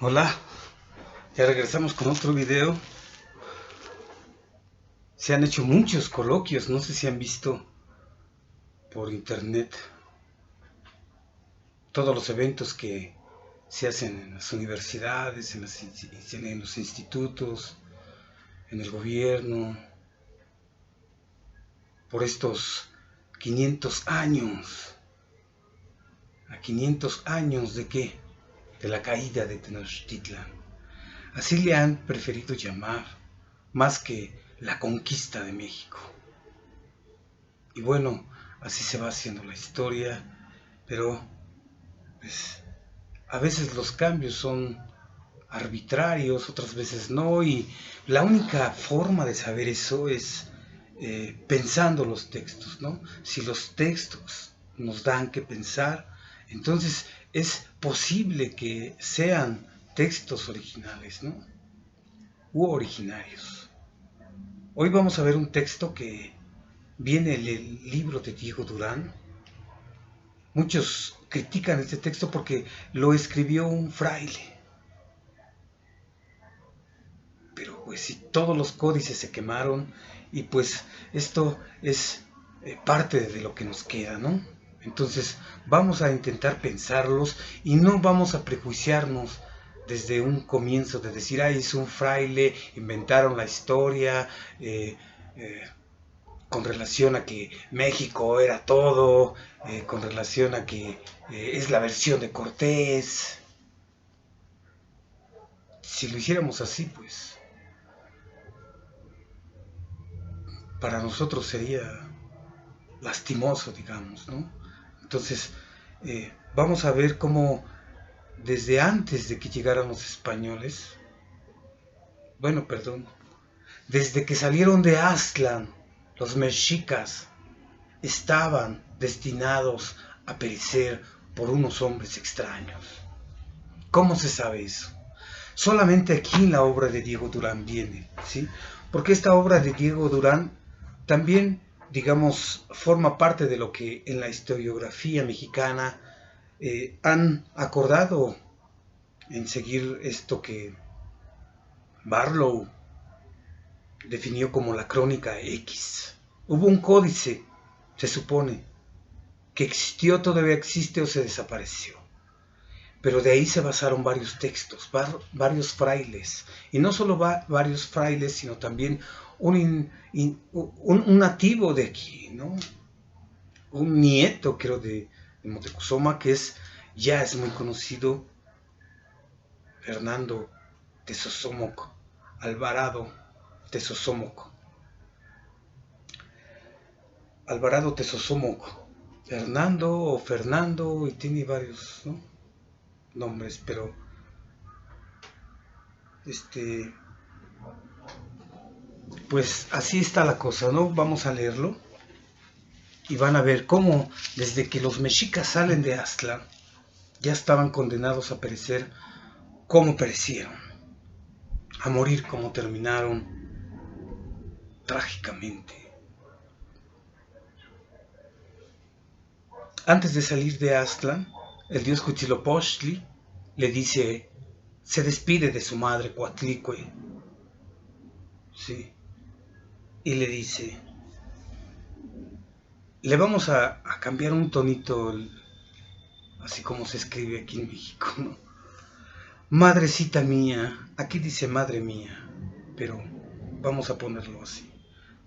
Hola, ya regresamos con otro video. Se han hecho muchos coloquios, no sé si han visto por internet todos los eventos que se hacen en las universidades, en los institutos, en el gobierno, por estos 500 años. ¿A 500 años de qué? De la caída de Tenochtitlan. Así le han preferido llamar, más que la conquista de México. Y bueno, así se va haciendo la historia, pero pues, a veces los cambios son arbitrarios, otras veces no, y la única forma de saber eso es pensando los textos, ¿no? Si los textos nos dan que pensar, entonces es posible que sean textos originales, ¿no? U originarios. Hoy vamos a ver un texto que viene del libro de Diego Durán. Muchos critican este texto porque lo escribió un fraile. Pero pues si todos los códices se quemaron y pues esto es parte de lo que nos queda, ¿no? Entonces vamos a intentar pensarlos y no vamos a prejuiciarnos desde un comienzo de decir, ay, es un fraile, inventaron la historia, con relación a que México era todo, con relación a que es la versión de Cortés. Si lo hiciéramos así, pues para nosotros sería lastimoso, digamos, ¿no? Entonces, vamos a ver cómo desde antes de que llegaran los españoles, bueno, perdón, desde que salieron de Aztlán, los mexicas estaban destinados a perecer por unos hombres extraños. ¿Cómo se sabe eso? Solamente aquí en la obra de Diego Durán viene, ¿sí? Porque esta obra de Diego Durán también, digamos, forma parte de lo que en la historiografía mexicana han acordado en seguir esto que Barlow definió como la crónica X. Hubo un códice, se supone, que existió, todavía existe o se desapareció. Pero de ahí se basaron varios textos, varios frailes. Y no solo varios frailes, sino también un nativo de aquí, ¿no? Un nieto, creo, de Moctezuma, que ya es muy conocido, Fernando Tezosomoc, Alvarado Tezosomoc. Alvarado Tezosomoc, Fernando, y tiene varios, ¿no?, nombres, pero pues así está la cosa, ¿no? Vamos a leerlo y van a ver cómo desde que los mexicas salen de Aztlán ya estaban condenados a perecer como perecieron, a morir como terminaron, trágicamente. Antes de salir de Aztlán, el dios Huitzilopochtli le dice, se despide de su madre Coatlicue, ¿sí? Y le dice, le vamos a cambiar un tonito, así como se escribe aquí en México, ¿no? Madrecita mía, aquí dice madre mía, pero vamos a ponerlo así.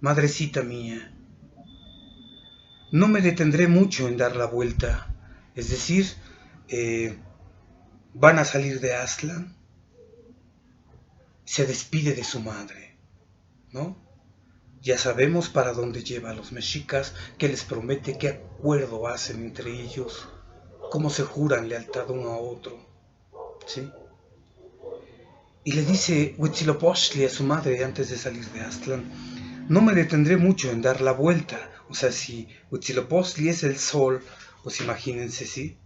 Madrecita mía, no me detendré mucho en dar la vuelta, es decir, van a salir de Aztlán, se despide de su madre, ¿no? Ya sabemos para dónde lleva a los mexicas, qué les promete, qué acuerdo hacen entre ellos, cómo se juran lealtad uno a otro, ¿sí? Y le dice Huitzilopochtli a su madre antes de salir de Aztlán, no me detendré mucho en dar la vuelta. O sea, si Huitzilopochtli es el sol, pues imagínense, ¿sí?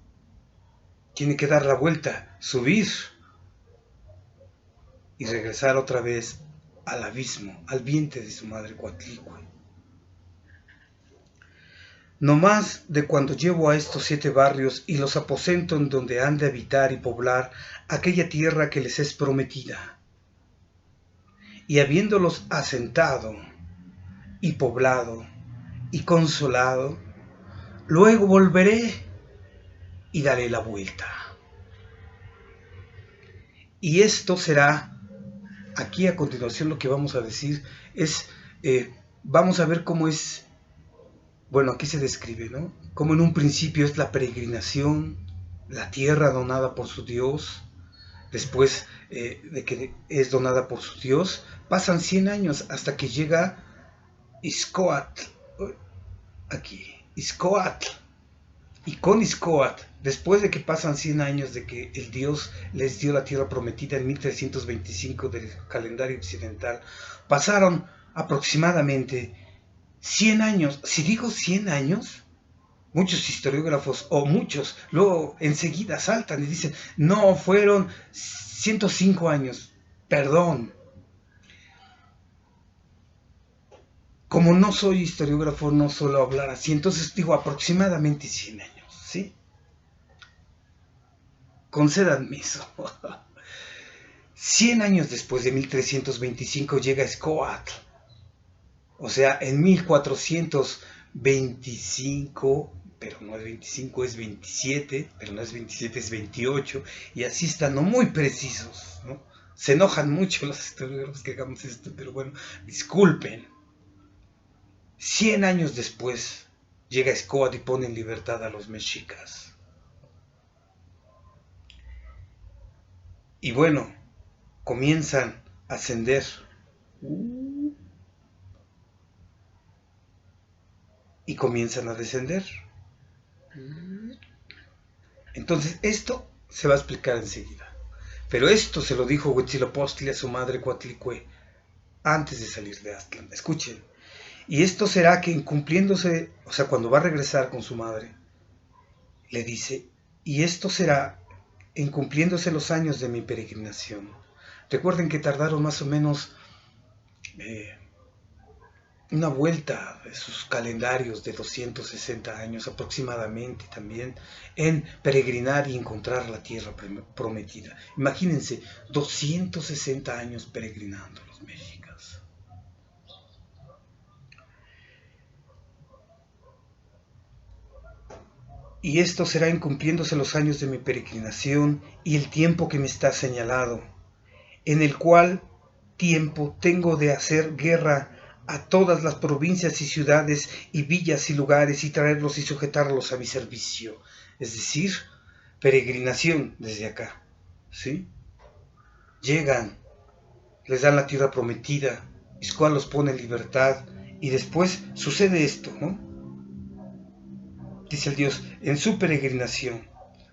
Tiene que dar la vuelta, subir y regresar otra vez al abismo, al vientre de su madre Coatlicue. no más de cuando llevo a estos 7 barrios y los aposento en donde han de habitar y poblar aquella tierra que les es prometida. Y habiéndolos asentado y poblado y consolado, luego volveré y daré la vuelta. Y esto será, aquí a continuación lo que vamos a decir es, vamos a ver cómo es, bueno, aquí se describe, ¿no? Como en un principio es la peregrinación, la tierra donada por su Dios, después de que es donada por su Dios, pasan 100 años hasta que llega Izcoatl, aquí, Izcoatl, y con Izcoatl, después de que pasan 100 años de que el Dios les dio la tierra prometida en 1325 del calendario occidental, pasaron aproximadamente 100 años. Si digo 100 años, muchos historiógrafos o muchos luego enseguida saltan y dicen, no, fueron 105 años. Perdón. Como no soy historiógrafo, no suelo hablar así, entonces digo aproximadamente 100 años, ¿sí? Concédanme eso. 100 años después de 1325 llega Izcoatl. O sea, en 1425, pero no es 25, es 27, pero no es 27, es 28, y así están, no muy precisos, ¿no? Se enojan mucho los historiadores que hagamos esto, pero bueno, disculpen. 100 años después llega Izcoatl y pone en libertad a los mexicas. Y bueno, comienzan a ascender. Y comienzan a descender. Entonces esto se va a explicar enseguida. Pero esto se lo dijo Huitzilopochtli a su madre Coatlicue antes de salir de Aztlán. Escuchen. Y esto será que cumpliéndose, o sea, cuando va a regresar con su madre, le dice, y esto será en cumpliéndose los años de mi peregrinación. Recuerden que tardaron más o menos una vuelta de sus calendarios de 260 años aproximadamente también en peregrinar y encontrar la tierra prometida. Imagínense, 260 años peregrinando los mexicas. Y esto será en cumpliéndose los años de mi peregrinación y el tiempo que me está señalado, en el cual tiempo tengo de hacer guerra a todas las provincias y ciudades y villas y lugares y traerlos y sujetarlos a mi servicio. Es decir, peregrinación desde acá, ¿sí? Llegan, les dan la tierra prometida, Izcoatl los pone en libertad y después sucede esto, ¿no? Dice el Dios, en su peregrinación,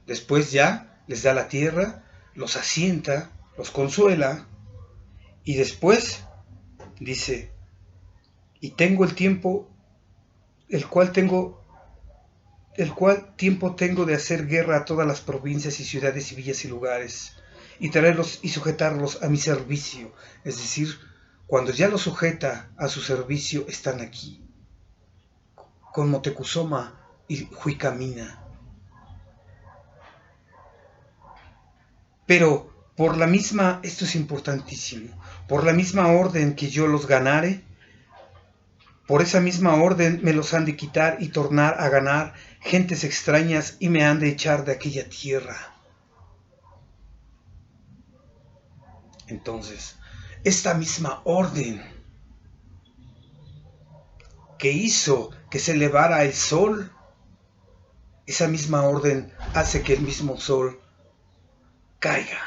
después ya les da la tierra, los asienta, los consuela y después dice, y tengo el tiempo, el cual tiempo tengo de hacer guerra a todas las provincias y ciudades y villas y lugares, y traerlos y sujetarlos a mi servicio. Es decir, cuando ya los sujeta a su servicio, están aquí, con Motecuzoma y Huicamina. Pero por la misma, esto es importantísimo, por la misma orden que yo los ganare, por esa misma orden me los han de quitar y tornar a ganar gentes extrañas y me han de echar de aquella tierra. Entonces, esta misma orden que hizo que se elevara el sol, esa misma orden hace que el mismo sol caiga.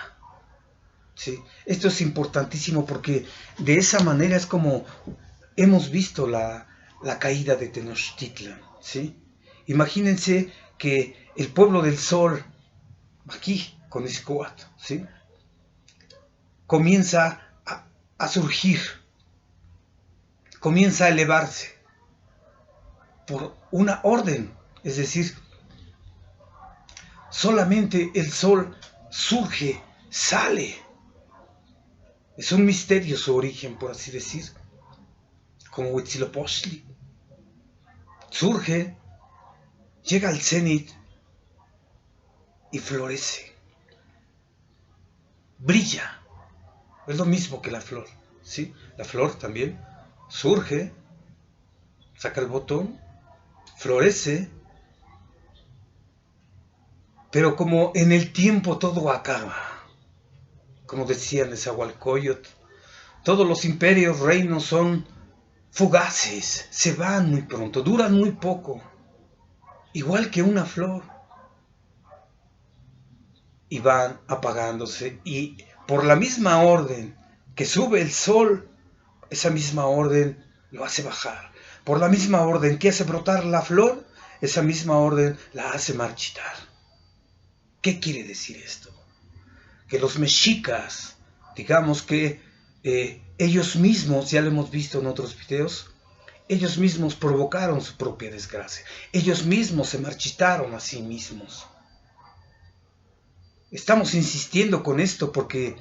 ¿Sí? Esto es importantísimo porque de esa manera es como hemos visto la caída de Tenochtitlan, ¿sí? Imagínense que el pueblo del sol, aquí con Izcoatl, ¿sí? Comienza a surgir, comienza a elevarse por una orden, es decir, solamente el sol surge, sale. Es un misterio su origen, por así decir, como Huitzilopochtli. Surge llega al cenit y florece, brilla. Es lo mismo que la flor, ¿sí? La flor también surge, saca el botón, florece, pero como en el tiempo todo acaba, como decía Nezahualcóyotl, todos los imperios, reinos son fugaces, se van muy pronto, duran muy poco, igual que una flor, y van apagándose, y por la misma orden que sube el sol, esa misma orden lo hace bajar. Por la misma orden que hace brotar la flor, esa misma orden la hace marchitar. ¿Qué quiere decir esto? Que los mexicas, digamos que ellos mismos, ya lo hemos visto en otros videos, ellos mismos provocaron su propia desgracia. Ellos mismos se marchitaron a sí mismos. Estamos insistiendo con esto porque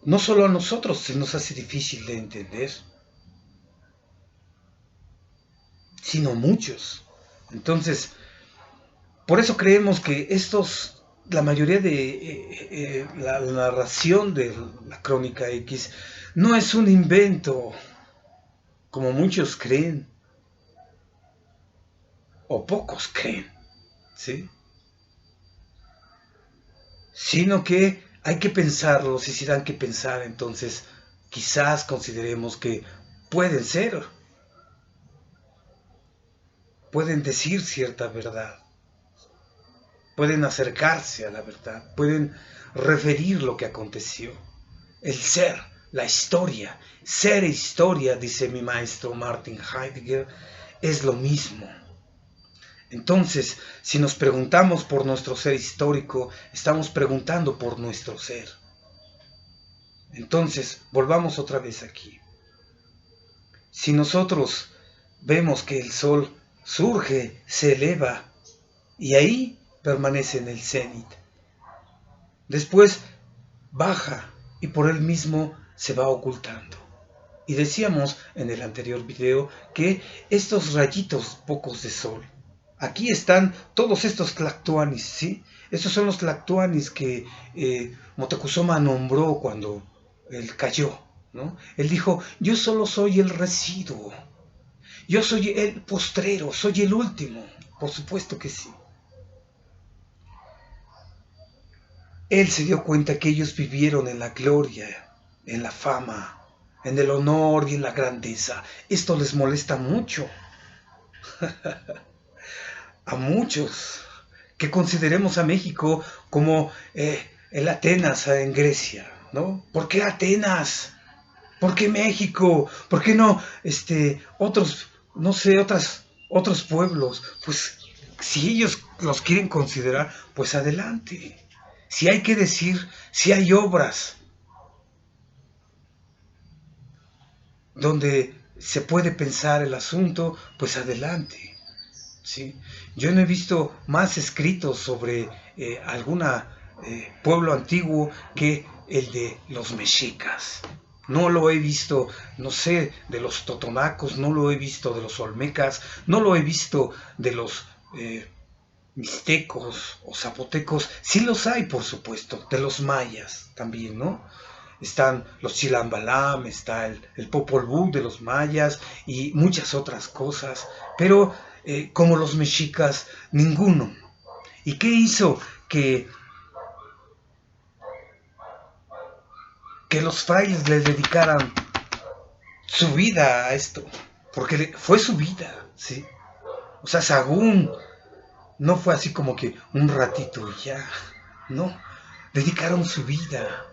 no solo a nosotros se nos hace difícil de entender, sino muchos. Entonces, por eso creemos que la mayoría de la narración de la Crónica X no es un invento, como muchos creen, o pocos creen, ¿sí? Sino que hay que pensarlo, si se dan que pensar, entonces quizás consideremos que pueden ser, pueden decir cierta verdad, pueden acercarse a la verdad, pueden referir lo que aconteció. El ser, la historia, ser e historia, dice mi maestro Martin Heidegger, es lo mismo. Entonces, si nos preguntamos por nuestro ser histórico, estamos preguntando por nuestro ser. Entonces, volvamos otra vez aquí. Si nosotros vemos que el sol surge, se eleva, y ahí permanece en el cenit. Después baja y por él mismo se va ocultando. Y decíamos en el anterior video que estos rayitos pocos de sol, aquí están todos estos tlactuanis, ¿sí? Estos son los tlactuanis que Moctezuma nombró cuando él cayó, ¿no? Él dijo, yo solo soy el residuo, yo soy el postrero, soy el último. Por supuesto que sí. Él se dio cuenta que ellos vivieron en la gloria, en la fama, en el honor y en la grandeza. Esto les molesta mucho a muchos que consideremos a México como el Atenas en Grecia, ¿no? ¿Por qué Atenas? ¿Por qué México? ¿Por qué no otros, no sé, otros pueblos? Pues si ellos los quieren considerar, pues adelante. Si hay que decir, si hay obras donde se puede pensar el asunto, pues adelante. ¿Sí? Yo no he visto más escritos sobre algún pueblo antiguo que el de los mexicas. No lo he visto, no sé, de los totonacos, no lo he visto de los olmecas, no lo he visto de los mixtecos o zapotecos. Sí los hay, por supuesto, de los mayas también, ¿no? Están los chilambalam, está el Popol Vuh de los mayas y muchas otras cosas, pero como los mexicas, ninguno. ¿Y qué hizo que los frailes les dedicaran su vida a esto? Porque fue su vida, ¿sí? O sea, Sahagún no fue así como que un ratito y ya, no. Dedicaron su vida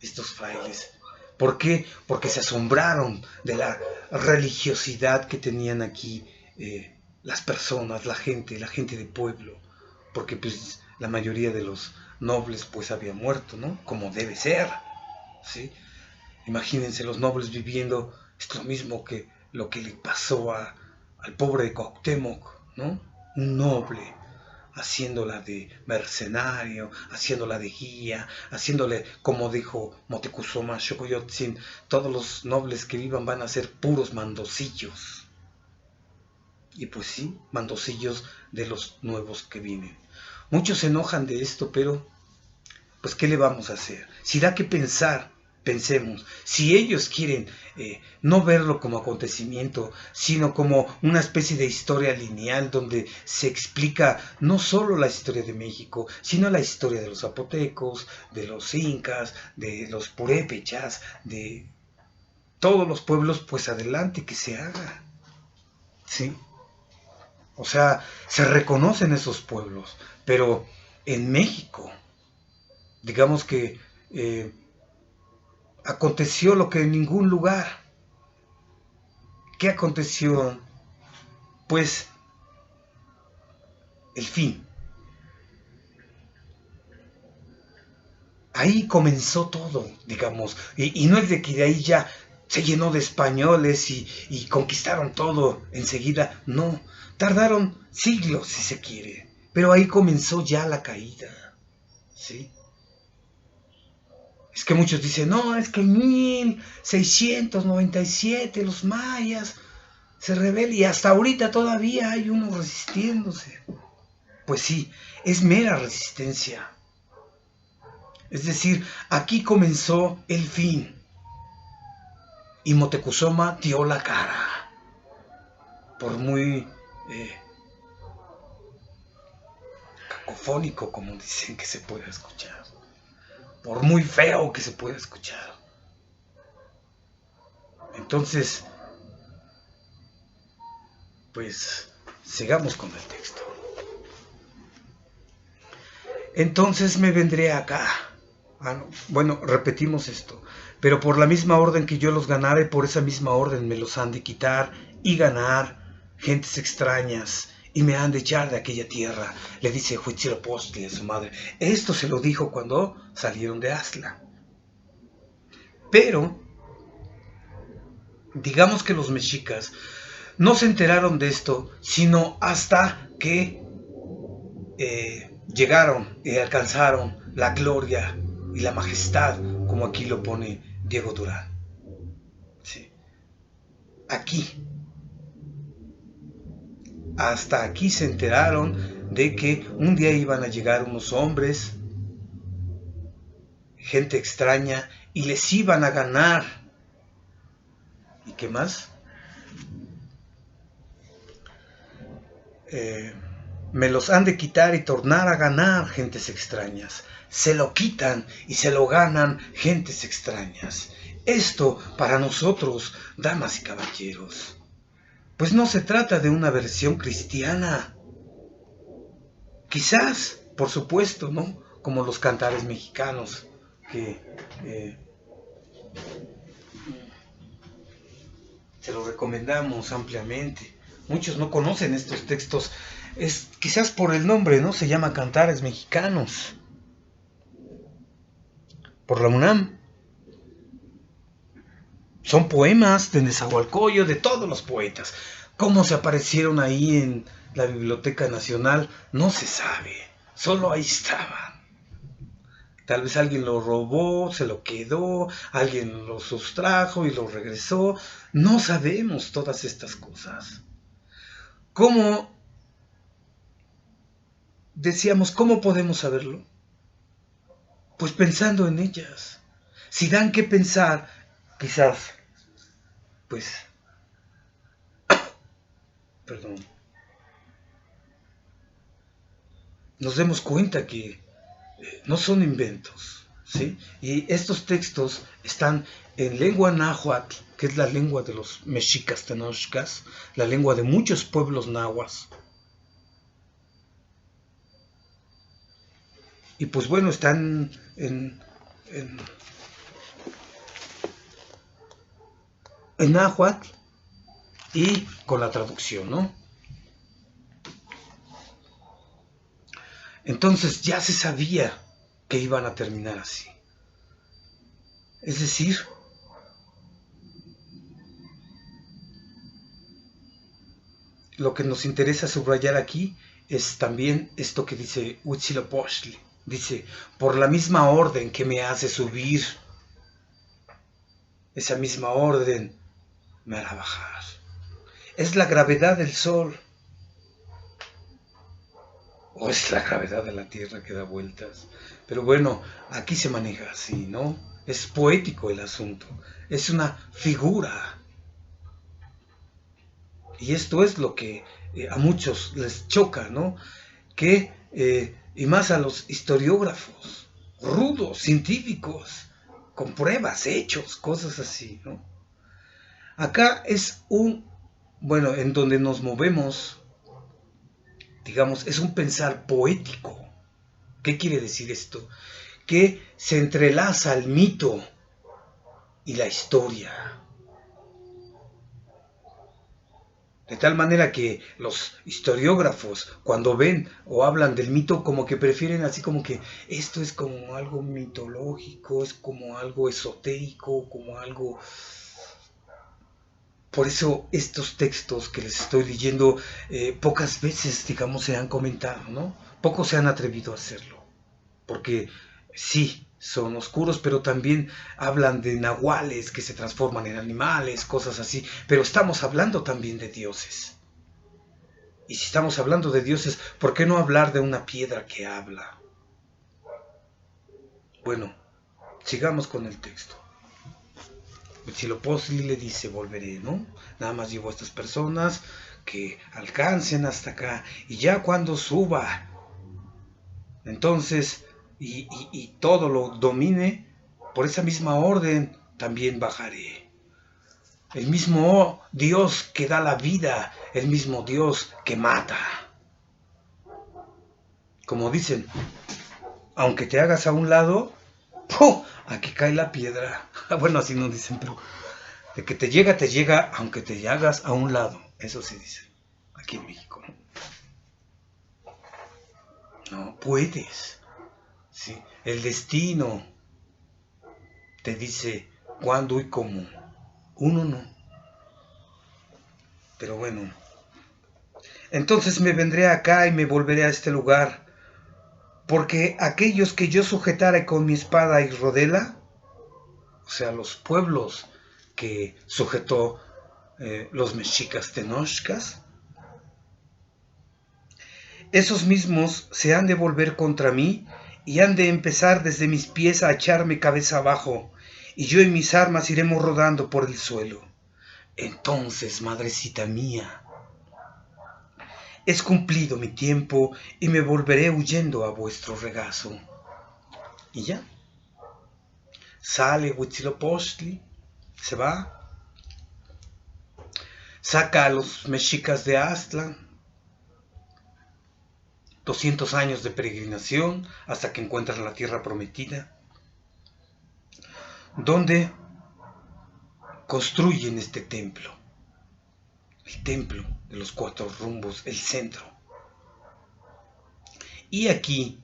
estos frailes. ¿Por qué? Porque se asombraron de la religiosidad que tenían aquí las personas, la gente de pueblo. Porque pues la mayoría de los nobles pues había muerto, ¿no? Como debe ser, ¿sí? Imagínense los nobles viviendo esto mismo que lo que le pasó al pobre Cuauhtémoc, ¿no? Un noble, haciéndola de mercenario, haciéndola de guía, haciéndole, como dijo Moctezuma Xocoyotzin, todos los nobles que vivan van a ser puros mandocillos. Y pues sí, mandocillos de los nuevos que vienen. Muchos se enojan de esto, pero pues ¿qué le vamos a hacer? Si da que pensar, pensemos. Si ellos quieren no verlo como acontecimiento, sino como una especie de historia lineal donde se explica no solo la historia de México, sino la historia de los zapotecos, de los incas, de los purépechas, de todos los pueblos, pues adelante, que se haga. ¿Sí? O sea, se reconocen esos pueblos, pero en México, digamos que aconteció lo que en ningún lugar. ¿Qué aconteció? Pues el fin. Ahí comenzó todo, digamos, y no es de que de ahí ya se llenó de españoles y conquistaron todo enseguida, no, tardaron siglos si se quiere, pero ahí comenzó ya la caída, ¿sí? Es que muchos dicen, no, es que en 1697 los mayas se rebelan y hasta ahorita todavía hay uno resistiéndose. Pues sí, es mera resistencia. Es decir, aquí comenzó el fin. Y Moctezuma dio la cara. Por muy cacofónico, como dicen, que se pueda escuchar. Por muy feo que se pueda escuchar. Entonces, pues, sigamos con el texto. Entonces me vendré acá. Bueno, repetimos esto. Pero por la misma orden que yo los ganare, por esa misma orden me los han de quitar y ganar gentes extrañas y me han de echar de aquella tierra, le dice Huitzilopochtli a su madre. Esto se lo dijo cuando salieron de Aztla. Pero, digamos que los mexicas no se enteraron de esto, sino hasta que llegaron y alcanzaron la gloria y la majestad, como aquí lo pone Diego Durán. Sí. Aquí. Hasta aquí se enteraron de que un día iban a llegar unos hombres, gente extraña, y les iban a ganar. ¿Y qué más? Me los han de quitar y tornar a ganar gentes extrañas. Se lo quitan y se lo ganan gentes extrañas. Esto para nosotros, damas y caballeros, pues no se trata de una versión cristiana. Quizás, por supuesto, ¿no? Como los cantares mexicanos, que se los recomendamos ampliamente. Muchos no conocen estos textos, quizás por el nombre, ¿no? Se llama Cantares Mexicanos, por la UNAM. Son poemas de Nezahualcóyotl, de todos los poetas. ¿Cómo se aparecieron ahí en la Biblioteca Nacional? No se sabe, solo ahí estaban. Tal vez alguien lo robó, se lo quedó, alguien lo sustrajo y lo regresó. No sabemos todas estas cosas. ¿Cómo decíamos, cómo podemos saberlo? Pues pensando en ellas. Si dan que pensar, quizás, pues, perdón, nos demos cuenta que no son inventos, ¿sí? Y estos textos están en lengua náhuatl, que es la lengua de los mexicas tenochcas, la lengua de muchos pueblos nahuas. Y pues bueno, están en náhuatl y con la traducción, ¿no? Entonces ya se sabía que iban a terminar así. Es decir, lo que nos interesa subrayar aquí es también esto que dice Huitzilopochtli. Dice, por la misma orden que me hace subir, esa misma orden me hará bajar. Es la gravedad del sol o es la gravedad de la Tierra que da vueltas. Pero bueno, aquí se maneja así, ¿no? Es poético el asunto, es una figura. Y esto es lo que a muchos les choca, ¿no? Que, y más a los historiógrafos, rudos, científicos, con pruebas, hechos, cosas así, ¿no? Acá es bueno, en donde nos movemos, digamos, es un pensar poético. ¿Qué quiere decir esto? Que se entrelaza el mito y la historia. De tal manera que los historiógrafos, cuando ven o hablan del mito, como que prefieren así como que esto es como algo mitológico, es como algo esotérico, como algo... Por eso estos textos que les estoy leyendo pocas veces, digamos, se han comentado, ¿no? Pocos se han atrevido a hacerlo. Porque sí, son oscuros, pero también hablan de nahuales que se transforman en animales, cosas así. Pero estamos hablando también de dioses. Y si estamos hablando de dioses, ¿por qué no hablar de una piedra que habla? Bueno, sigamos con el texto. Huitzilopochtli le dice, volveré, ¿no? Nada más llevo a estas personas que alcancen hasta acá. Y ya cuando suba, entonces, y todo lo domine, por esa misma orden también bajaré. El mismo Dios que da la vida, el mismo Dios que mata. Como dicen, aunque te hagas a un lado, ¡pum!, aquí cae la piedra. Bueno, así no dicen, pero de que te llega, aunque te hagas a un lado. Eso sí dicen, aquí en México, ¿no? No puedes. ¿Sí? El destino te dice cuándo y cómo. Uno no. Pero bueno. Entonces me vendré acá y me volveré a este lugar, porque aquellos que yo sujetare con mi espada y rodela, o sea, los pueblos que sujetó los mexicas tenochcas, esos mismos se han de volver contra mí y han de empezar desde mis pies a echarme cabeza abajo, y yo y mis armas iremos rodando por el suelo. Entonces, madrecita mía, es cumplido mi tiempo y me volveré huyendo a vuestro regazo. Y ya. Sale Huitzilopochtli, se va, saca a los mexicas de Aztlán, 200 años de peregrinación hasta que encuentran la tierra prometida, donde construyen este templo, el templo de los cuatro rumbos, el centro. Y aquí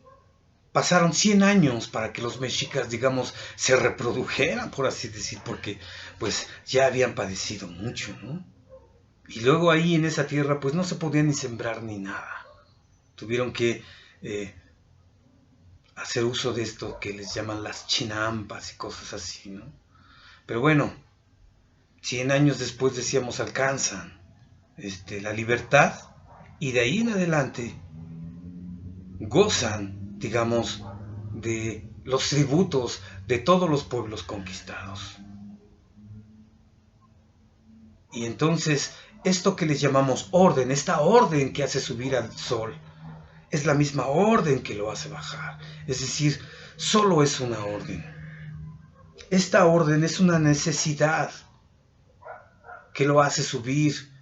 pasaron 100 años para que los mexicas, digamos, se reprodujeran, por así decir, porque pues ya habían padecido mucho, ¿no? Y luego ahí en esa tierra pues no se podía ni sembrar ni nada. Tuvieron que hacer uso de esto que les llaman las chinampas y cosas así, ¿no? Pero bueno, 100 años después decíamos alcanzan la libertad y de ahí en adelante gozan, digamos, de los tributos de todos los pueblos conquistados. Y entonces, esto que les llamamos orden, esta orden que hace subir al sol, es la misma orden que lo hace bajar. Es decir, solo es una orden. Esta orden es una necesidad que lo hace subir.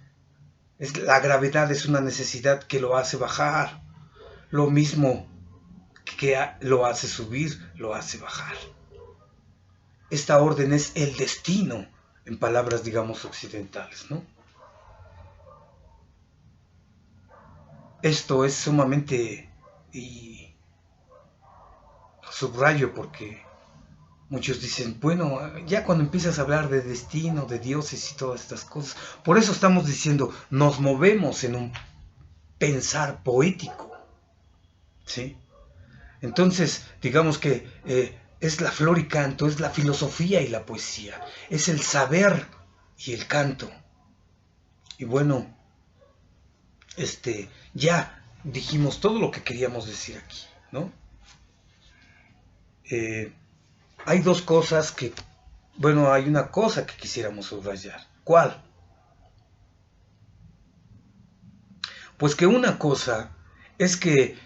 La gravedad es una necesidad que lo hace bajar. Lo mismo que lo hace subir, lo hace bajar. Esta orden es el destino, en palabras, digamos, occidentales, ¿no? Esto es sumamente, y subrayo porque muchos dicen, bueno, ya cuando empiezas a hablar de destino, de dioses y todas estas cosas, por eso estamos diciendo, nos movemos en un pensar poético, ¿sí? Entonces, digamos que es la flor y canto, es la filosofía y la poesía, es el saber y el canto. Y bueno, ya dijimos todo lo que queríamos decir aquí, ¿no? Hay dos cosas que, bueno, hay una cosa que quisiéramos subrayar. ¿Cuál? Pues que una cosa es que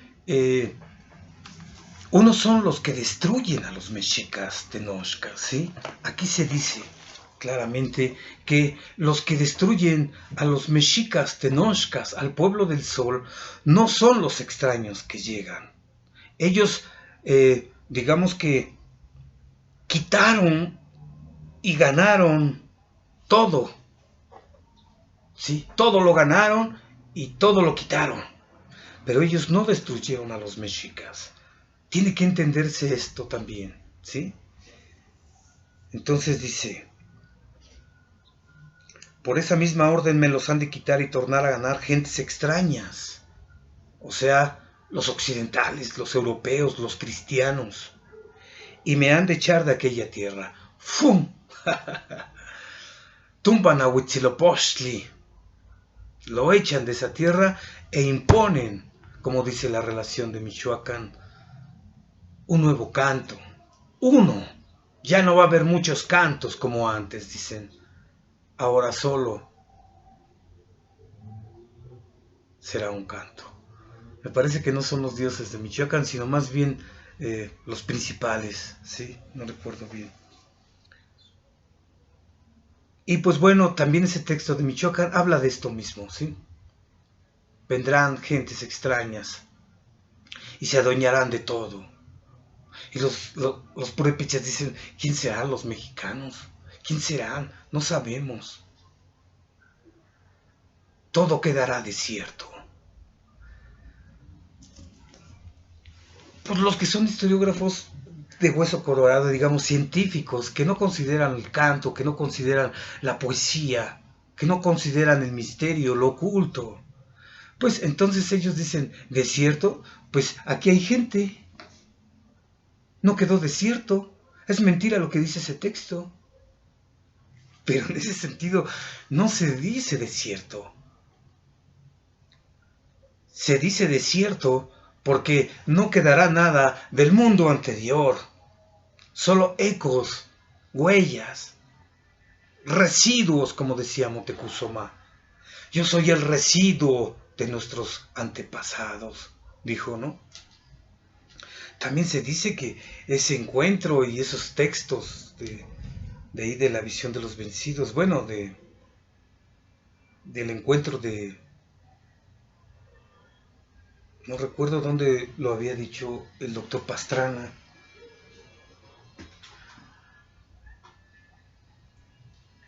unos son los que destruyen a los mexicas tenochcas, ¿sí? Aquí se dice claramente que los que destruyen a los mexicas tenochcas, al pueblo del sol, no son los extraños que llegan. Ellos, digamos que quitaron y ganaron todo, ¿sí? Todo lo ganaron y todo lo quitaron. Pero ellos no destruyeron a los mexicas. Tiene que entenderse esto también, ¿sí? Entonces dice, por esa misma orden me los han de quitar y tornar a ganar gentes extrañas. O sea, los occidentales, los europeos, los cristianos. Y me han de echar de aquella tierra. ¡Fum! Tumban a Huitzilopochtli. Lo echan de esa tierra e imponen, como dice la relación de Michoacán, un nuevo canto. Uno. Ya no va a haber muchos cantos como antes, dicen. Ahora solo será un canto. Me parece que no son los dioses de Michoacán, sino más bien los principales, ¿sí? No recuerdo bien. Y pues bueno, también ese texto de Michoacán habla de esto mismo, ¿sí? Vendrán gentes extrañas y se adueñarán de todo. Y los purépechas dicen, ¿quién serán los mexicanos? ¿Quién serán? No sabemos. Todo quedará desierto. Pues los que son historiógrafos de hueso colorado, digamos, científicos, que no consideran el canto, que no consideran la poesía, que no consideran el misterio, lo oculto, pues entonces ellos dicen, ¿desierto? Pues aquí hay gente. No quedó desierto. Es mentira lo que dice ese texto. Pero en ese sentido no se dice desierto. Se dice desierto porque no quedará nada del mundo anterior. Solo ecos, huellas, residuos, como decía Moctezuma. Yo soy el residuo de nuestros antepasados, dijo, ¿no? También se dice que ese encuentro y esos textos de ahí de la visión de los vencidos, bueno, del encuentro de, no recuerdo dónde lo había dicho el doctor Pastrana,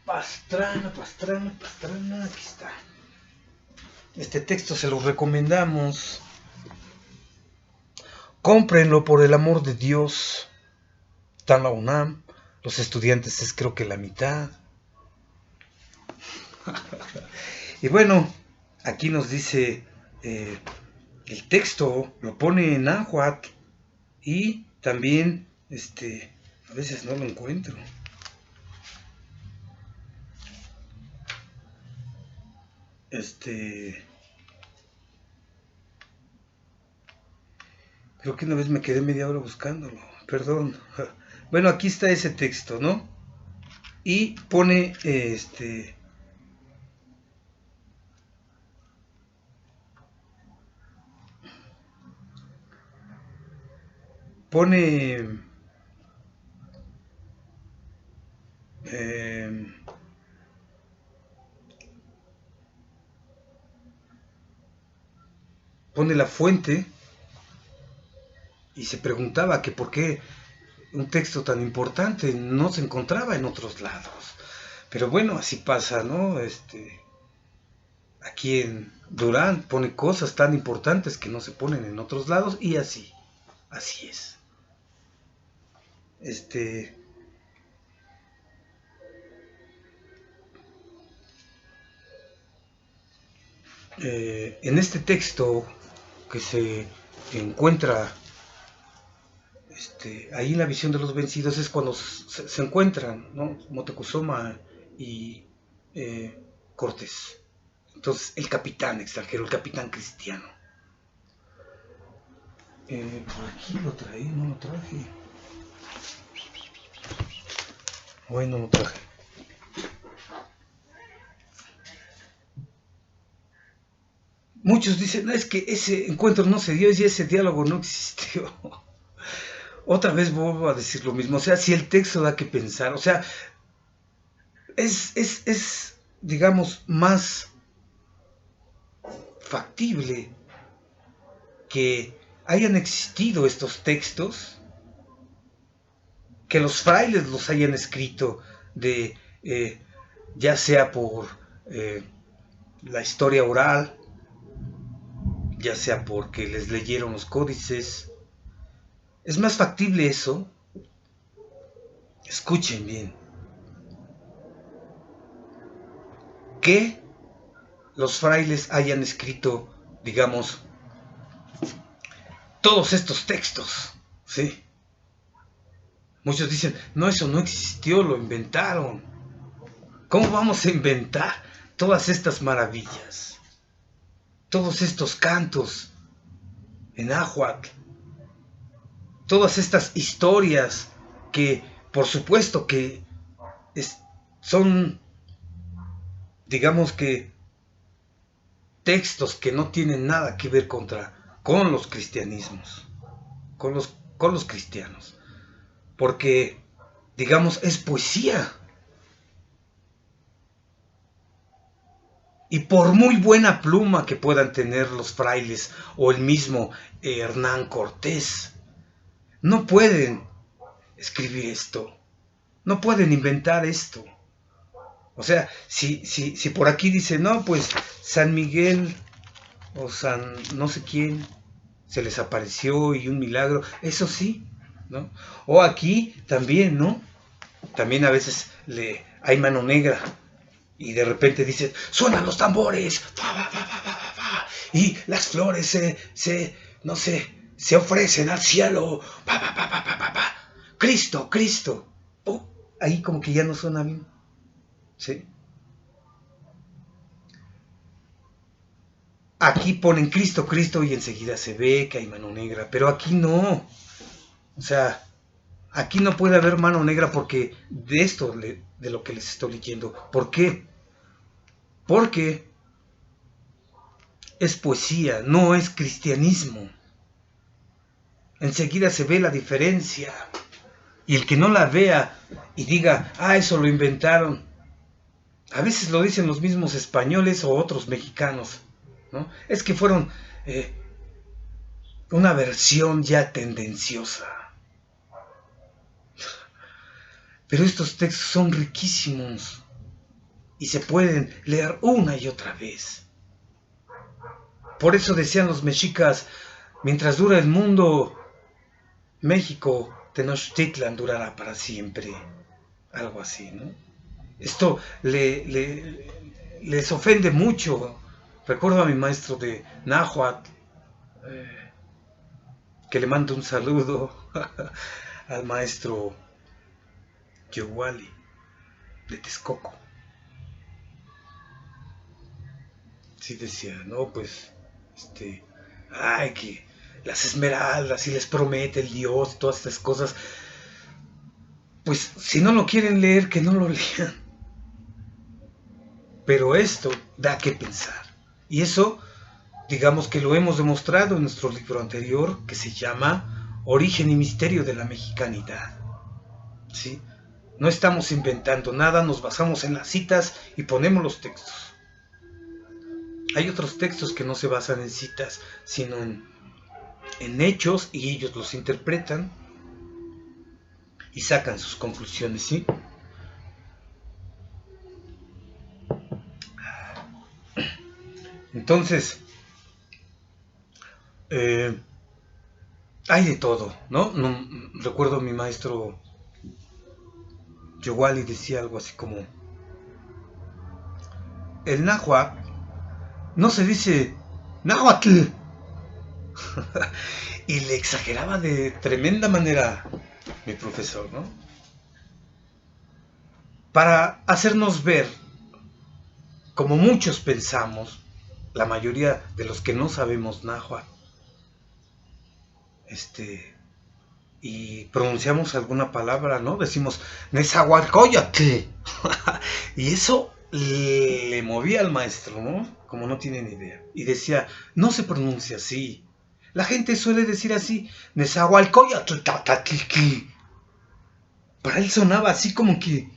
Pastrana, aquí está. Este texto se lo recomendamos. Cómprenlo por el amor de Dios. Está en la UNAM. Los estudiantes es creo que la mitad. Y bueno, aquí nos dice el texto, lo pone en náhuatl y también, a veces no lo encuentro. Creo que una vez me quedé media hora buscándolo, perdón. Bueno, aquí está ese texto, ¿no? Y pone, pone, pone la fuente y se preguntaba que por qué un texto tan importante no se encontraba en otros lados. Pero bueno, así pasa, ¿no? Aquí en Durán pone cosas tan importantes que no se ponen en otros lados y así es. En este texto que se encuentra ahí en la visión de los vencidos es cuando se encuentran, ¿no? Moctezuma y Cortés. Entonces el capitán extranjero, el capitán cristiano. Por aquí lo traí, no lo traje. Hoy no lo traje. Muchos dicen, no, es que ese encuentro no se dio y ese diálogo no existió. Otra vez vuelvo a decir lo mismo. O sea, si el texto da que pensar, o sea, es digamos, más factible que hayan existido estos textos, que los frailes los hayan escrito, de ya sea por la historia oral, ya sea porque les leyeron los códices. Es más factible eso, escuchen bien, que los frailes hayan escrito, digamos, todos estos textos, ¿sí? Muchos dicen, no, eso no existió, lo inventaron. ¿Cómo vamos a inventar todas estas maravillas? Todos estos cantos en náhuatl, todas estas historias que, por supuesto que son, digamos que, textos que no tienen nada que ver con los cristianismos, con los cristianos, porque, digamos, es poesía. Y por muy buena pluma que puedan tener los frailes o el mismo Hernán Cortés, no pueden escribir esto, no pueden inventar esto. O sea, si por aquí dice, no, pues San Miguel o San no sé quién se les apareció y un milagro, eso sí, ¿no? O aquí también, ¿no? También a veces hay mano negra y de repente dice, suenan los tambores, fa, fa, fa, fa, fa, fa, y las flores no sé, se ofrecen al cielo, pa, pa, pa, pa, pa, pa, pa. Cristo, Cristo. Oh, ahí como que ya no suena bien, ¿sí? Aquí ponen Cristo, Cristo y enseguida se ve que hay mano negra, pero aquí no. O sea, aquí no puede haber mano negra porque de esto, de lo que les estoy leyendo. ¿Por qué? Porque es poesía, no es cristianismo. Enseguida se ve la diferencia. Y el que no la vea y diga, ah, eso lo inventaron. A veces lo dicen los mismos españoles o otros mexicanos, ¿no? Es que fueron una versión ya tendenciosa. Pero estos textos son riquísimos y se pueden leer una y otra vez. Por eso decían los mexicas, mientras dura el mundo, México, Tenochtitlan durará para siempre. Algo así, ¿no? Esto les ofende mucho. Recuerdo a mi maestro de náhuatl, que le mando un saludo al maestro Yowali de Texcoco. Sí decía, no, pues, ay, que las esmeraldas y les promete el Dios, todas estas cosas. Pues si no lo quieren leer, que no lo lean. Pero esto da que pensar. Y eso, digamos que lo hemos demostrado en nuestro libro anterior, que se llama Origen y Misterio de la Mexicanidad. ¿Sí? No estamos inventando nada, nos basamos en las citas y ponemos los textos. Hay otros textos que no se basan en citas, sino en hechos, y ellos los interpretan y sacan sus conclusiones, ¿sí? Entonces, hay de todo, ¿no? Recuerdo a mi maestro Yowali decía algo así como, el náhuatl no se dice náhuatl. Y le exageraba de tremenda manera mi profesor, ¿no? Para hacernos ver, como muchos pensamos, la mayoría de los que no sabemos náhuatl, y pronunciamos alguna palabra, ¿no? Decimos Nezahualcóyotl. Y eso le movía al maestro, ¿no? Como no tienen idea. Y decía, no se pronuncia así. La gente suele decir así, Nezahualcóyotl. Para él sonaba así como que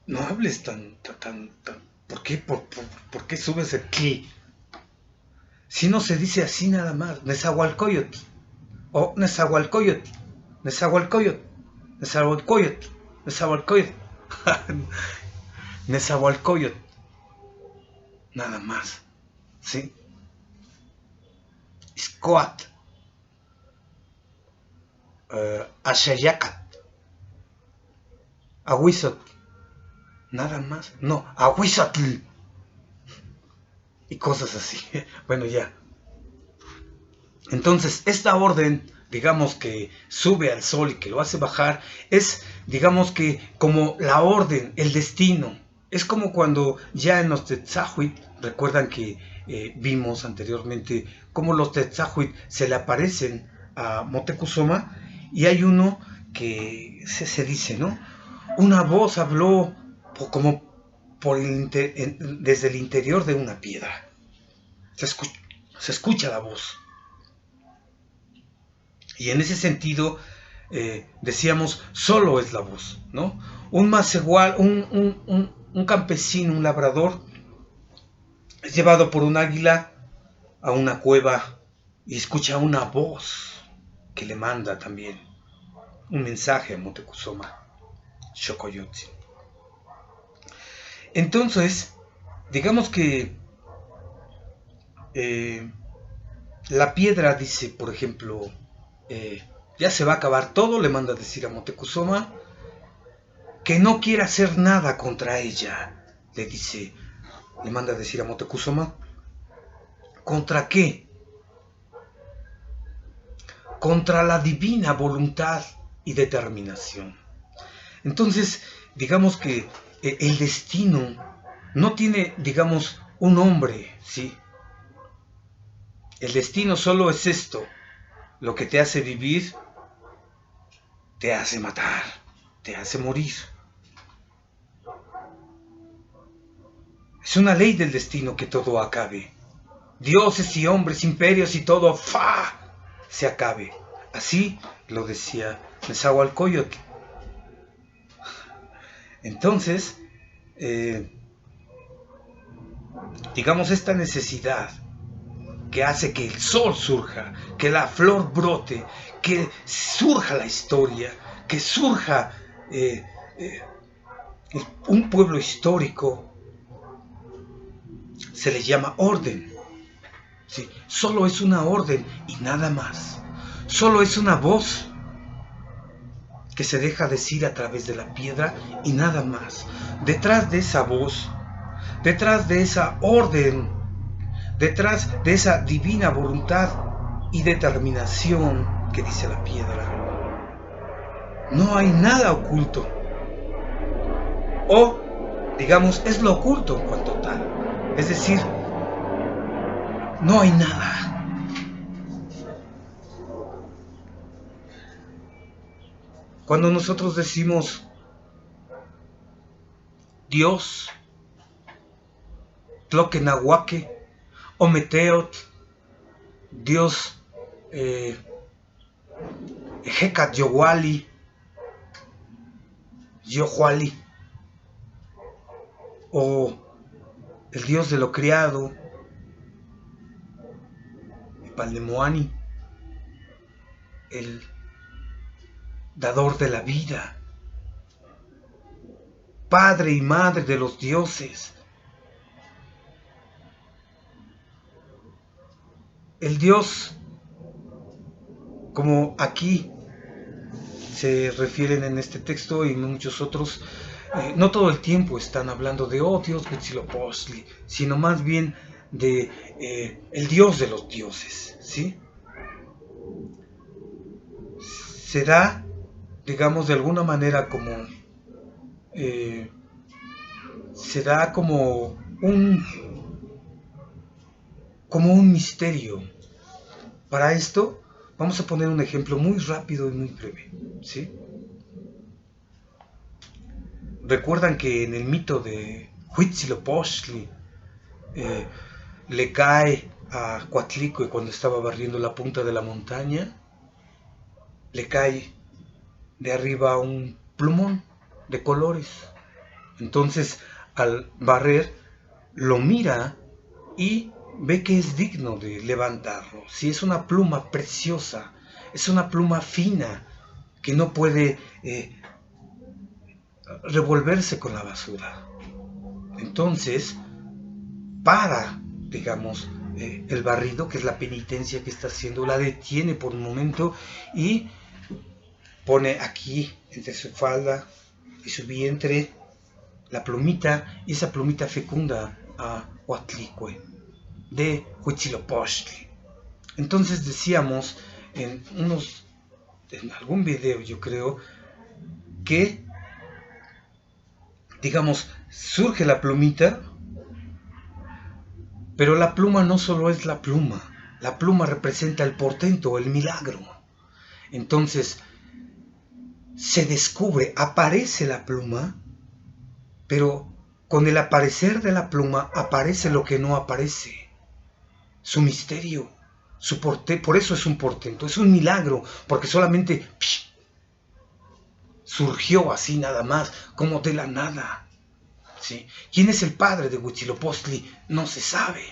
no hables tan. ¿Por qué? ¿Por qué subes el ki? Si no se dice así nada más, Nezahualcóyotl. O Nezahualcóyotl. Nezahualcóyotl. Nezahualcóyotl. Nezahualcóyotl. Nezahualcóyotl. Nada más. ¿Sí? Iscoat. Axayacat. Ahuizotl. Nada más. No, Ahuizotl. Y cosas así. Bueno, ya. Entonces, esta orden, digamos que sube al sol y que lo hace bajar, es, digamos que, como la orden, el destino. Es como cuando ya en los Tetzahuit, recuerdan que vimos anteriormente cómo los Tetzahuit se le aparecen a Motecuzoma, y hay uno que se dice, ¿no? Una voz habló como desde el interior de una piedra. Se escucha la voz. Y en ese sentido, decíamos, solo es la voz, ¿no? Un masegual, un campesino, un labrador, es llevado por un águila a una cueva y escucha una voz que le manda también un mensaje a Motecuzoma, Xocoyotzin. Entonces, digamos que la piedra dice, por ejemplo, ya se va a acabar todo, le manda a decir a Motecuzoma que no quiere hacer nada contra ella. Le manda a decir a Motecuzoma, ¿contra qué? Contra la divina voluntad y determinación. Entonces, digamos que el destino no tiene, digamos, un nombre, ¿sí? El destino solo es esto. Lo que te hace vivir, te hace matar, te hace morir. Es una ley del destino que todo acabe. Dioses y hombres, imperios y todo, se acabe. Así lo decía Nezahualcóyotl. Entonces, digamos, esta necesidad que hace que el sol surja, que la flor brote, que surja la historia, que surja un pueblo histórico, se le llama orden. ¿Sí? Solo es una orden y nada más. Solo es una voz que se deja decir a través de la piedra y nada más. Detrás de esa voz, detrás de esa orden, detrás de esa divina voluntad y determinación que dice la piedra, no hay nada oculto. O, digamos, es lo oculto en cuanto tal. Es decir, no hay nada. Cuando nosotros decimos Dios, Tloquenahuaque, Ometeotl, Dios Hecat Yohuali, Yohuali, o el Dios de lo criado, Palnemoani, el dador de la vida, padre y madre de los dioses, el Dios, como aquí se refieren en este texto y en muchos otros, no todo el tiempo están hablando de Dios Huitzilopochtli, sino más bien de el Dios de los dioses, ¿sí? Se da, digamos, de alguna manera como se da como un misterio. Para esto, Vamos a poner un ejemplo muy rápido y muy breve, ¿sí? Recuerdan que en el mito de Huitzilopochtli le cae a Coatlicue cuando estaba barriendo la punta de la montaña, le cae de arriba un plumón de colores. Entonces, al barrer, lo mira y ve que es digno de levantarlo. Si es una pluma preciosa, es una pluma fina que no puede revolverse con la basura. Entonces, para, digamos, el barrido, que es la penitencia que está haciendo, la detiene por un momento y pone aquí, entre su falda y su vientre, la plumita, y esa plumita fecunda a Coatlicue de Huitzilopochtli. Entonces decíamos en algún video, yo creo, que, digamos, surge la plumita, pero la pluma no solo es la pluma representa el portento, el milagro. Entonces, se descubre, aparece la pluma, pero con el aparecer de la pluma aparece lo que no aparece, su misterio, por eso es un portento, es un milagro, porque solamente surgió así nada más, como de la nada. ¿Sí? ¿Quién es el padre de Huitzilopochtli? No se sabe.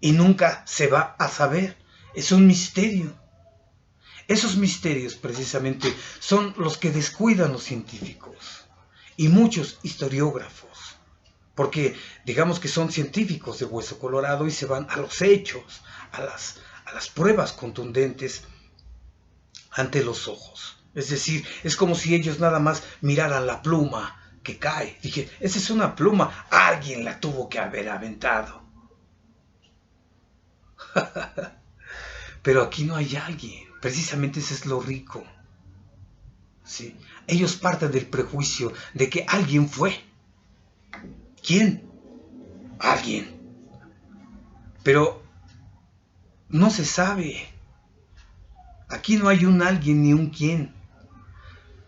Y nunca se va a saber. Es un misterio. Esos misterios precisamente son los que descuidan los científicos y muchos historiógrafos, porque digamos que son científicos de hueso colorado y se van a los hechos, a las pruebas contundentes ante los ojos. Es decir, es como si ellos nada más miraran la pluma que cae. Dije, esa es una pluma, alguien la tuvo que haber aventado. Pero aquí no hay alguien, precisamente ese es lo rico. ¿Sí? Ellos parten del prejuicio de que alguien fue. ¿Quién? Alguien. Pero no se sabe. Aquí no hay un alguien ni un quién.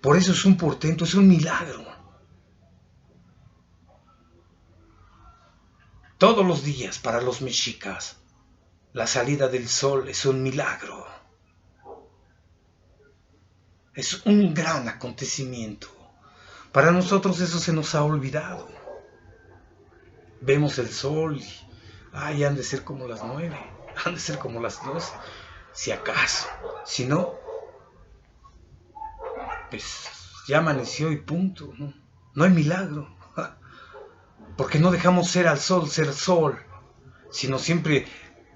Por eso es un portento, es un milagro. Todos los días para los mexicas, la salida del sol es un milagro. Es un gran acontecimiento. Para nosotros eso se nos ha olvidado. Vemos el sol y han de ser como las 9, han de ser como las 12, si acaso. Si no, pues ya amaneció y punto. No hay milagro. Porque no dejamos ser al sol, sino siempre,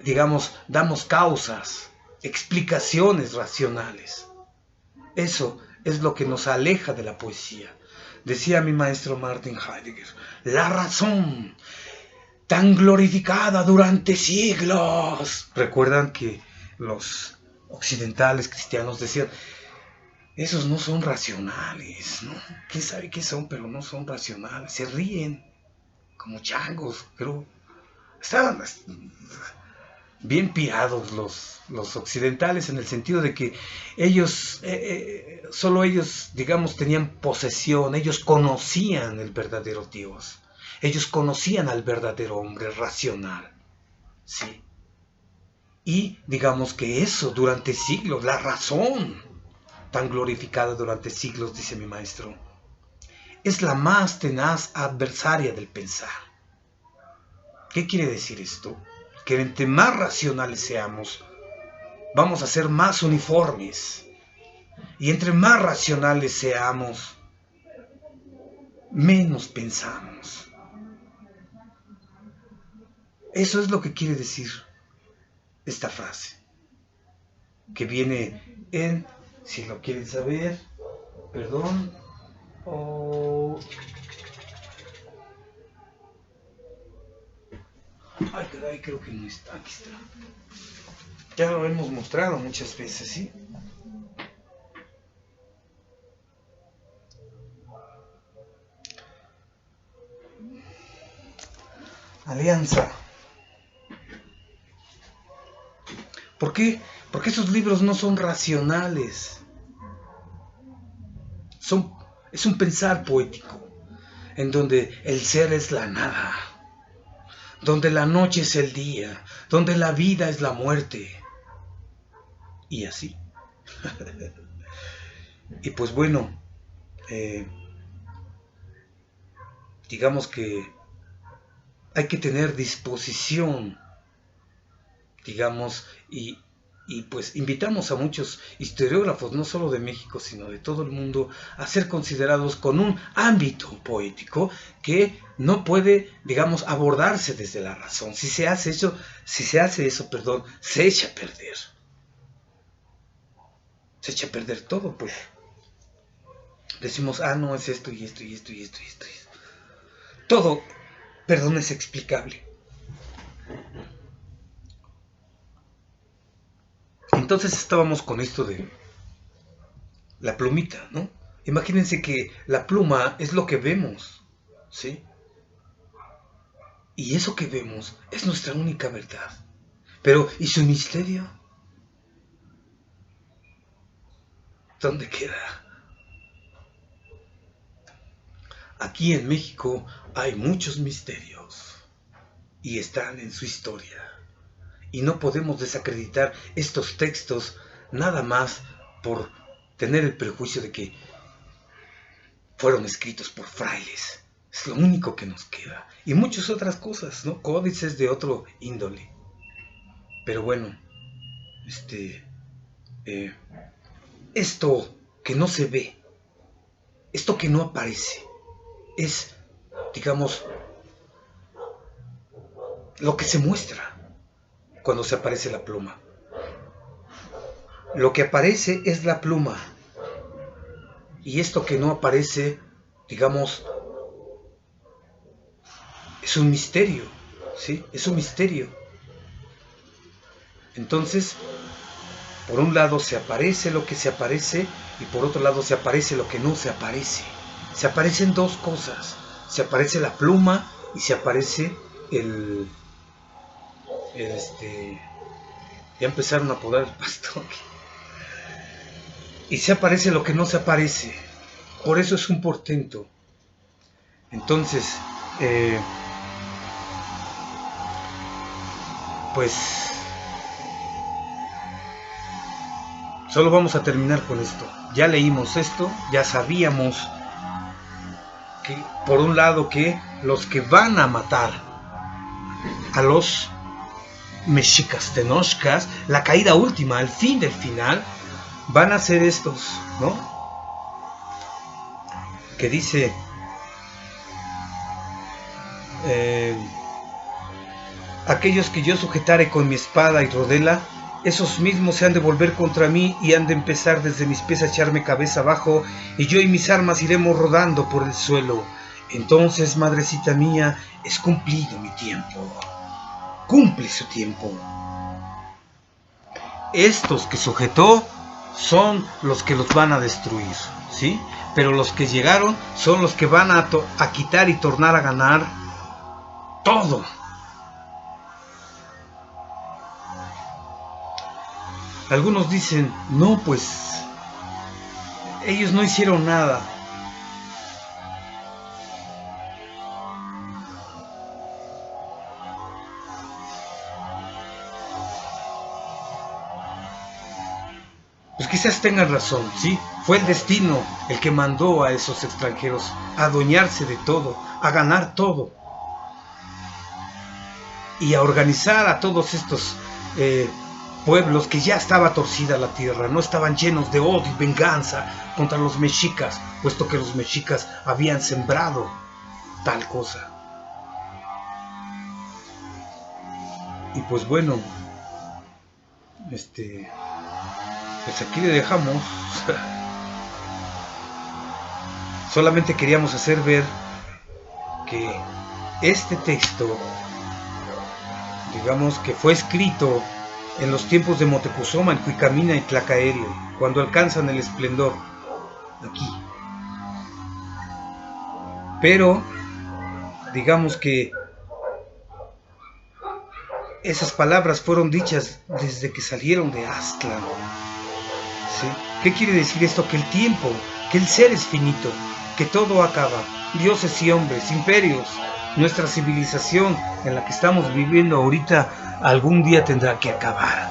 digamos, damos causas, explicaciones racionales. Eso es lo que nos aleja de la poesía. Decía mi maestro Martin Heidegger, la razón, tan glorificada durante siglos. Recuerdan que los occidentales cristianos decían, esos no son racionales, ¿no? ¿Quién sabe qué son? Pero no son racionales. Se ríen como changos, pero estaban bien pirados los occidentales en el sentido de que ellos, solo ellos, digamos, tenían posesión, ellos conocían el verdadero Dios, ellos conocían al verdadero hombre racional, ¿sí? Y digamos que eso durante siglos, la razón tan glorificada durante siglos, dice mi maestro, es la más tenaz adversaria del pensar. ¿Qué quiere decir esto? Que entre más racionales seamos, vamos a ser más uniformes. Y entre más racionales seamos, menos pensamos. Eso es lo que quiere decir esta frase, que viene en, si lo quieren saber, perdón, ay, caray, creo que no está, aquí está. Ya lo hemos mostrado muchas veces, ¿sí? Alianza. ¿Por qué? Porque esos libros no son racionales. Es un pensar poético, en donde el ser es la nada, donde la noche es el día, donde la vida es la muerte. Y así. Y pues bueno, digamos que hay que tener disposición, digamos, y pues invitamos a muchos historiógrafos, no solo de México, sino de todo el mundo, a ser considerados con un ámbito poético que no puede, digamos, abordarse desde la razón. Si se hace eso, se echa a perder. Se echa a perder todo, pues. Decimos, no, es esto y esto y esto y esto y esto. Todo, perdón, es explicable. Entonces estábamos con esto de la plumita, ¿no? Imagínense que la pluma es lo que vemos, ¿sí? Y eso que vemos es nuestra única verdad. Pero, ¿y su misterio? ¿Dónde queda? Aquí en México hay muchos misterios y están en su historia. Y no podemos desacreditar estos textos nada más por tener el prejuicio de que fueron escritos por frailes. Es lo único que nos queda. Y muchas otras cosas, ¿no? Códices de otro índole. Pero bueno, esto que no se ve, esto que no aparece, es, digamos, lo que se muestra cuando se aparece la pluma. Lo que aparece es la pluma. Y esto que no aparece, digamos, es un misterio, ¿sí? Es un misterio. Entonces, por un lado se aparece lo que se aparece y por otro lado se aparece lo que no se aparece. Se aparecen dos cosas. Se aparece la pluma y se aparece ya empezaron a podar el pastor. Y se aparece lo que no se aparece. Por eso es un portento. Entonces, pues solo vamos a terminar con esto. Ya leímos esto, ya sabíamos que por un lado que los que van a matar a los mexicas tenochcas, la caída última, el fin del final, van a ser estos, ¿no? Que dice aquellos que yo sujetare con mi espada y rodela, esos mismos se han de volver contra mí y han de empezar desde mis pies a echarme cabeza abajo, y yo y mis armas iremos rodando por el suelo. Entonces, madrecita mía, es cumplido mi tiempo. Cumple su tiempo. Estos que sujetó son los que los van a destruir, ¿sí? Pero los que llegaron son los que van a quitar y tornar a ganar todo. Algunos dicen, no, pues ellos no hicieron nada. Pues quizás tengan razón, ¿sí? Fue el destino el que mandó a esos extranjeros a adueñarse de todo, a ganar todo. Y a organizar a todos estos pueblos que ya estaba torcida la tierra, no estaban llenos de odio y venganza contra los mexicas, puesto que los mexicas habían sembrado tal cosa. Y pues bueno, pues aquí le dejamos. Solamente queríamos hacer ver que este texto, digamos que fue escrito en los tiempos de Moctezuma, en Cuicamina y Tlacaello, cuando alcanzan el esplendor aquí. Pero digamos que esas palabras fueron dichas desde que salieron de Aztlán. ¿Sí? ¿Qué quiere decir esto? Que el tiempo, que el ser es finito, que todo acaba, dioses y hombres, imperios, nuestra civilización en la que estamos viviendo ahorita algún día tendrá que acabar.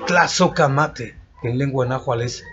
Tlazocamate, en lengua náhuatl es